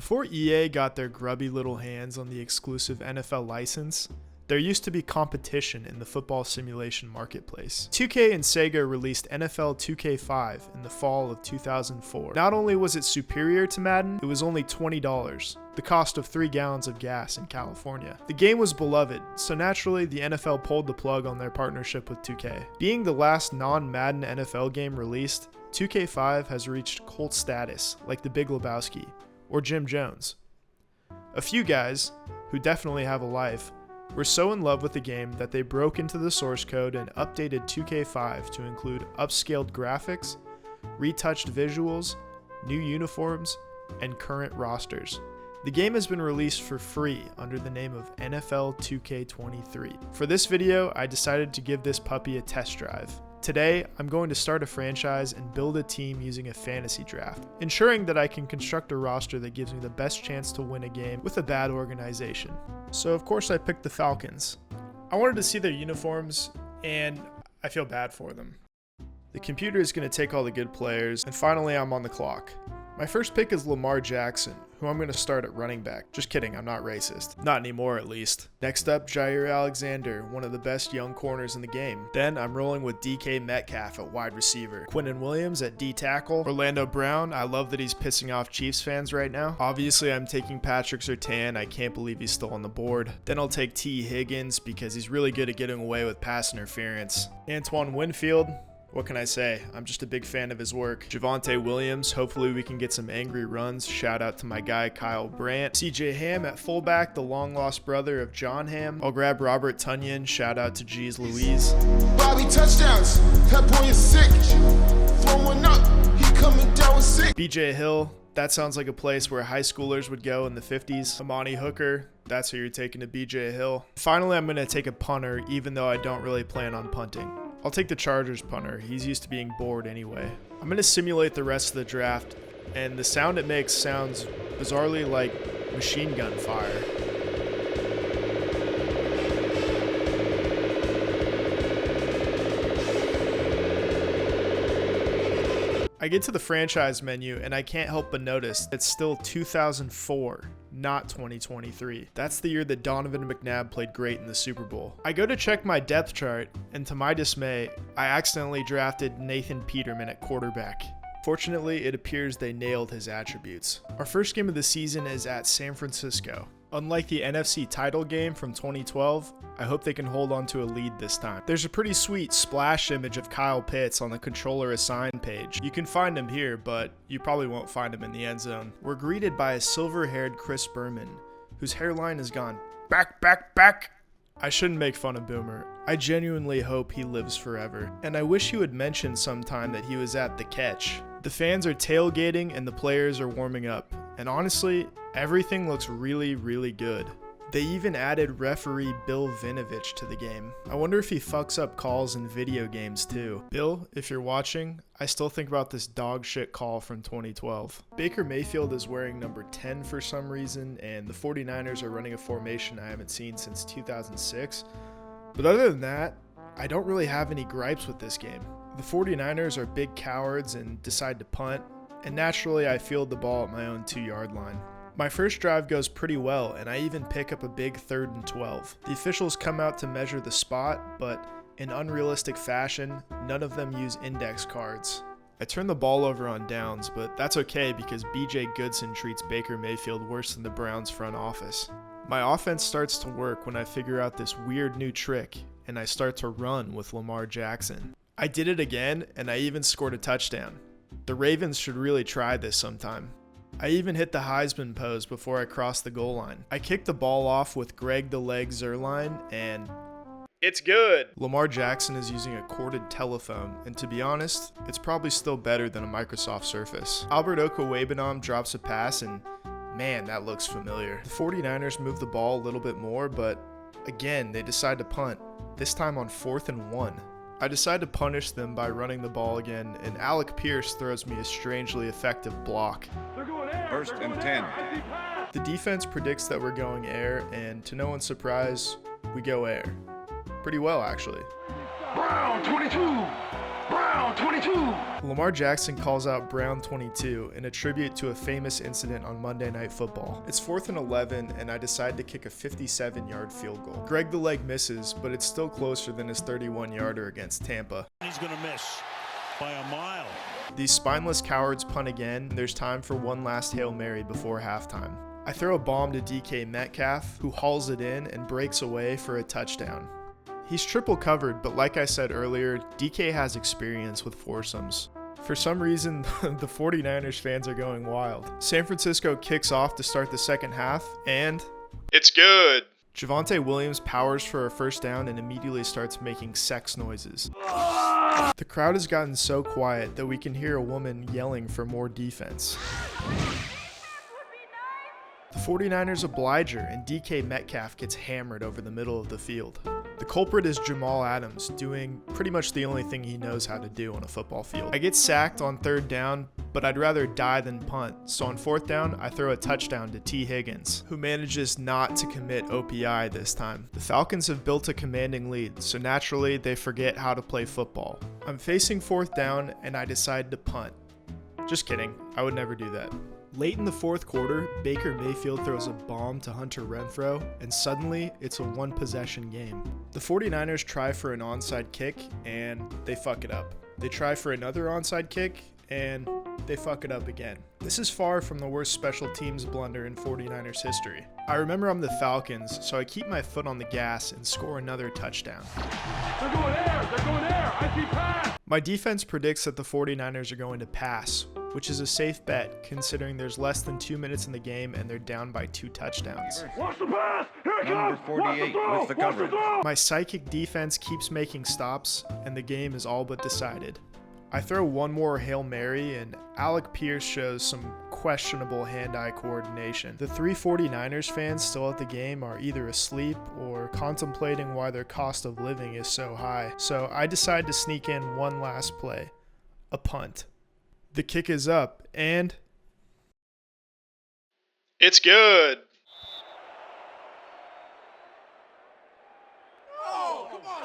Before EA got their grubby little hands on the exclusive NFL license, there used to be competition in the football simulation marketplace. 2K and Sega released NFL 2K5 in the fall of 2004. Not only was it superior to Madden, it was only $20, the cost of 3 gallons of gas in California. The game was beloved, so naturally the NFL pulled the plug on their partnership with 2K. Being the last non-Madden NFL game released, 2K5 has reached cult status like The Big Lebowski or Jim Jones. A few guys, who definitely have a life, were so in love with the game that they broke into the source code and updated 2K5 to include upscaled graphics, retouched visuals, new uniforms, and current rosters. The game has been released for free under the name of NFL 2K23. For this video, I decided to give this puppy a test drive. Today, I'm going to start a franchise and build a team using a fantasy draft, ensuring that I can construct a roster that gives me the best chance to win a game with a bad organization. So of course I picked the Falcons. I wanted to see their uniforms, and I feel bad for them. The computer is going to take all the good players, and finally I'm on the clock. My first pick is Lamar Jackson, who I'm going to start at running back. Just kidding, I'm not racist. Not anymore, at least. Next up, Jair Alexander, one of the best young corners in the game. Then I'm rolling with DK Metcalf at wide receiver. Quinnen Williams at D tackle. Orlando Brown, I love that he's pissing off Chiefs fans right now. Obviously, I'm taking Patrick Surtain. I can't believe he's still on the board. Then I'll take T. Higgins because he's really good at getting away with pass interference. Antoine Winfield. What can I say? I'm just a big fan of his work. Javonte Williams, hopefully we can get some angry runs. Shout out to my guy Kyle Brandt. CJ Ham at fullback, the long lost brother of John Ham. I'll grab Robert Tonyan. Shout out to G's Louise. Bobby touchdowns. That boy is sick. Throwing up. He coming down with sick. BJ Hill. That sounds like a place where high schoolers would go in the 50s. Amani Hooker. That's who you're taking to BJ Hill. Finally, I'm going to take a punter, even though I don't really plan on punting. I'll take the Chargers punter. He's used to being bored anyway. I'm going to simulate the rest of the draft, and the sound it makes sounds bizarrely like machine gun fire. I get to the franchise menu and I can't help but notice it's still 2004, not 2023. That's the year that Donovan McNabb played great in the Super Bowl. I go to check my depth chart, and to my dismay, I accidentally drafted Nathan Peterman at quarterback. Fortunately, it appears they nailed his attributes. Our first game of the season is at San Francisco. Unlike the NFC title game from 2012, I hope they can hold on to a lead this time. There's a pretty sweet splash image of Kyle Pitts on the controller assign page. You can find him here, but you probably won't find him in the end zone. We're greeted by a silver-haired Chris Berman, whose hairline has gone back. I shouldn't make fun of Boomer. I genuinely hope he lives forever. And I wish you had mentioned sometime that he was at the catch. The fans are tailgating and the players are warming up. And honestly, everything looks really, really good. They even added referee Bill Vinovich to the game. I wonder if he fucks up calls in video games too. Bill, if you're watching, I still think about this dog shit call from 2012. Baker Mayfield is wearing number 10 for some reason, and the 49ers are running a formation I haven't seen since 2006. But other than that, I don't really have any gripes with this game. The 49ers are big cowards and decide to punt, and naturally I field the ball at my own 2-yard line. My first drive goes pretty well, and I even pick up a big 3rd and 12. The officials come out to measure the spot, but in unrealistic fashion, none of them use index cards. I turn the ball over on downs, but that's okay because BJ Goodson treats Baker Mayfield worse than the Browns front office. My offense starts to work when I figure out this weird new trick, and I start to run with Lamar Jackson. I did it again, and I even scored a touchdown. The Ravens should really try this sometime. I even hit the Heisman pose before I crossed the goal line. I kicked the ball off with Greg the Leg Zuerlein, and it's good. Lamar Jackson is using a corded telephone, and to be honest, it's probably still better than a Microsoft Surface. Albert Okwuegbunam drops a pass, and man, that looks familiar. The 49ers move the ball a little bit more, but again, they decide to punt, this time on 4th and 1. I decide to punish them by running the ball again, and Alec Pierce throws me a strangely effective block. First and 10. The defense predicts that we're going air, and to no one's surprise, we go air. Pretty well, actually. Brown, 22. Brown 22. Lamar Jackson calls out Brown 22 in a tribute to a famous incident on Monday Night Football. It's 4th and 11, and I decide to kick a 57-yard field goal. Greg the Leg misses, but it's still closer than his 31-yarder against Tampa. He's going to miss by a mile. These spineless cowards punt again, and there's time for one last Hail Mary before halftime. I throw a bomb to DK Metcalf, who hauls it in and breaks away for a touchdown. He's triple covered, but like I said earlier, DK has experience with foursomes. For some reason, the 49ers fans are going wild. San Francisco kicks off to start the second half, and it's good! Javonte Williams powers for a first down and immediately starts making sex noises. The crowd has gotten so quiet that we can hear a woman yelling for more defense. The 49ers oblige her, and DK Metcalf gets hammered over the middle of the field. The culprit is Jamal Adams, doing pretty much the only thing he knows how to do on a football field. I get sacked on 3rd down, but I'd rather die than punt, so on 4th down, I throw a touchdown to T. Higgins, who manages not to commit OPI this time. The Falcons have built a commanding lead, so naturally they forget how to play football. I'm facing 4th down, and I decide to punt. Just kidding, I would never do that. Late in the 4th quarter, Baker Mayfield throws a bomb to Hunter Renfrow, and suddenly, it's a one-possession game. The 49ers try for an onside kick, and they fuck it up. They try for another onside kick, and they fuck it up again. This is far from the worst special teams blunder in 49ers history. I remember I'm the Falcons, so I keep my foot on the gas and score another touchdown. They're going there. They're going there. I see pass. My defense predicts that the 49ers are going to pass, which is a safe bet considering there's less than 2 minutes in the game and they're down by 2 touchdowns. Watch the pass. Here it Number comes. 48 with the coverage. My psychic defense keeps making stops and the game is all but decided. I throw one more Hail Mary and Alec Pierce shows some questionable hand-eye coordination. The 3 49ers fans still at the game are either asleep or contemplating why their cost of living is so high, so I decide to sneak in one last play, a punt. The kick is up, and it's good! Oh, come on,